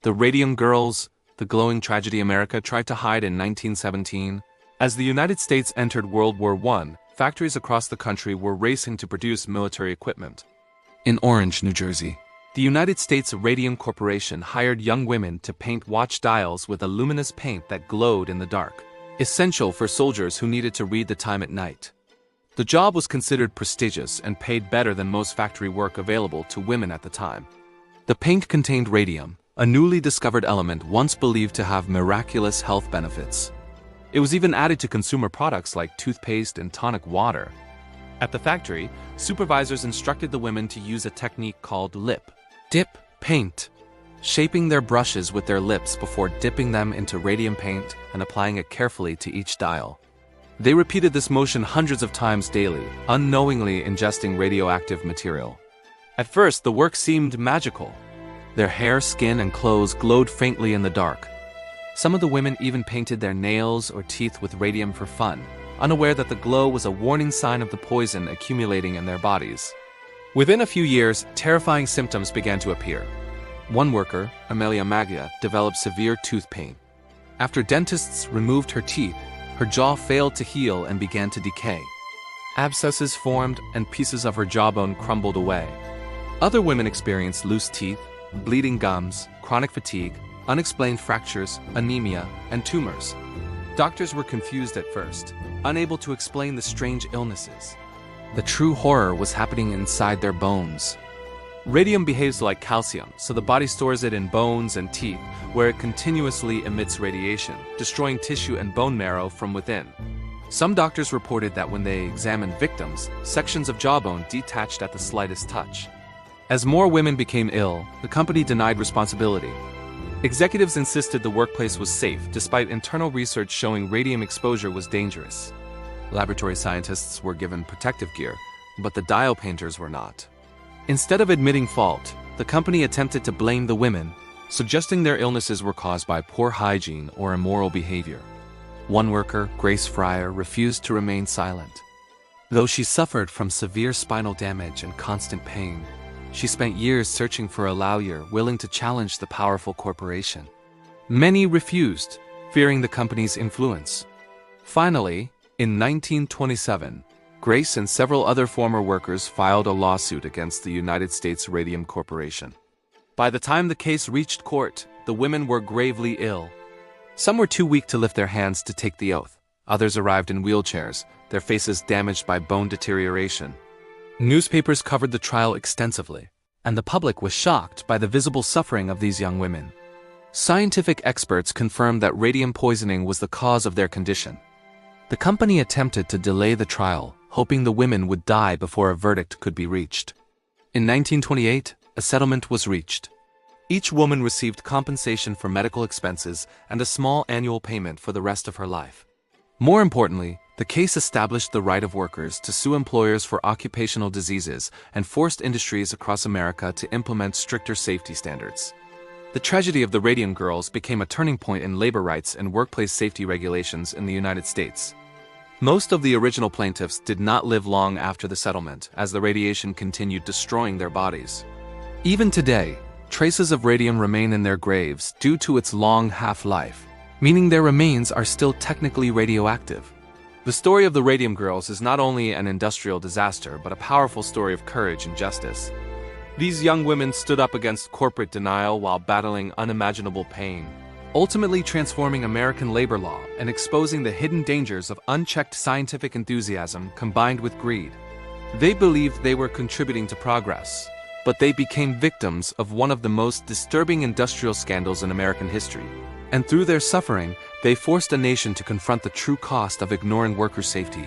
The Radium Girls, the glowing tragedy America tried to hide in 1917. As the United States entered World War I, factories across the country were racing to produce military equipment. In Orange, New Jersey, the United States Radium Corporation hired young women to paint watch dials with a luminous paint that glowed in the dark, essential for soldiers who needed to read the time at night. The job was considered prestigious and paid better than most factory work available to women at the time. The paint contained radium, a newly discovered element once believed to have miraculous health benefits. It was even added to consumer products like toothpaste and tonic water. At the factory, supervisors instructed the women to use a technique called dip paint, shaping their brushes with their lips before dipping them into radium paint and applying it carefully to each dial. They repeated this motion hundreds of times daily, unknowingly ingesting radioactive material. At first, the work seemed magical. Their hair, skin, and clothes glowed faintly in the dark. Some of the women even painted their nails or teeth with radium for fun, unaware that the glow was a warning sign of the poison accumulating in their bodies. Within a few years, terrifying symptoms began to appear. One worker, Amelia Maggia, developed severe tooth pain. After dentists removed her teeth, her jaw failed to heal and began to decay. Abscesses formed and pieces of her jawbone crumbled away. Other women experienced loose teeth, bleeding gums, chronic fatigue, unexplained fractures, anemia, and tumors. Doctors were confused at first, unable to explain the strange illnesses. The true horror was happening inside their bones. Radium behaves like calcium, so the body stores it in bones and teeth, where it continuously emits radiation, destroying tissue and bone marrow from within. Some doctors reported that when they examined victims, sections of jawbone detached at the slightest touch. As more women became ill, the company denied responsibility. Executives insisted the workplace was safe, despite internal research showing radium exposure was dangerous. Laboratory scientists were given protective gear, but the dial painters were not. Instead of admitting fault, the company attempted to blame the women, suggesting their illnesses were caused by poor hygiene or immoral behavior. One worker, Grace Fryer, refused to remain silent. Though she suffered from severe spinal damage and constant pain, she spent years searching for a lawyer willing to challenge the powerful corporation. Many refused, fearing the company's influence. Finally, in 1927, Grace and several other former workers filed a lawsuit against the United States Radium Corporation. By the time the case reached court, the women were gravely ill. Some were too weak to lift their hands to take the oath. Others arrived in wheelchairs, their faces damaged by bone deterioration. Newspapers covered the trial extensively, and the public was shocked by the visible suffering of these young women. Scientific experts confirmed that radium poisoning was the cause of their condition. The company attempted to delay the trial, hoping the women would die before a verdict could be reached. In 1928, a settlement was reached. Each woman received compensation for medical expenses and a small annual payment for the rest of her life. More importantly, the case established the right of workers to sue employers for occupational diseases and forced industries across America to implement stricter safety standards. The tragedy of the Radium Girls became a turning point in labor rights and workplace safety regulations in the United States. Most of the original plaintiffs did not live long after the settlement, as the radiation continued destroying their bodies. Even today, traces of radium remain in their graves due to its long half-life, meaning their remains are still technically radioactive. The story of the Radium Girls is not only an industrial disaster, but a powerful story of courage and justice. These young women stood up against corporate denial while battling unimaginable pain, ultimately transforming American labor law and exposing the hidden dangers of unchecked scientific enthusiasm combined with greed. They believed they were contributing to progress, but they became victims of one of the most disturbing industrial scandals in American history. And through their suffering, they forced a nation to confront the true cost of ignoring worker safety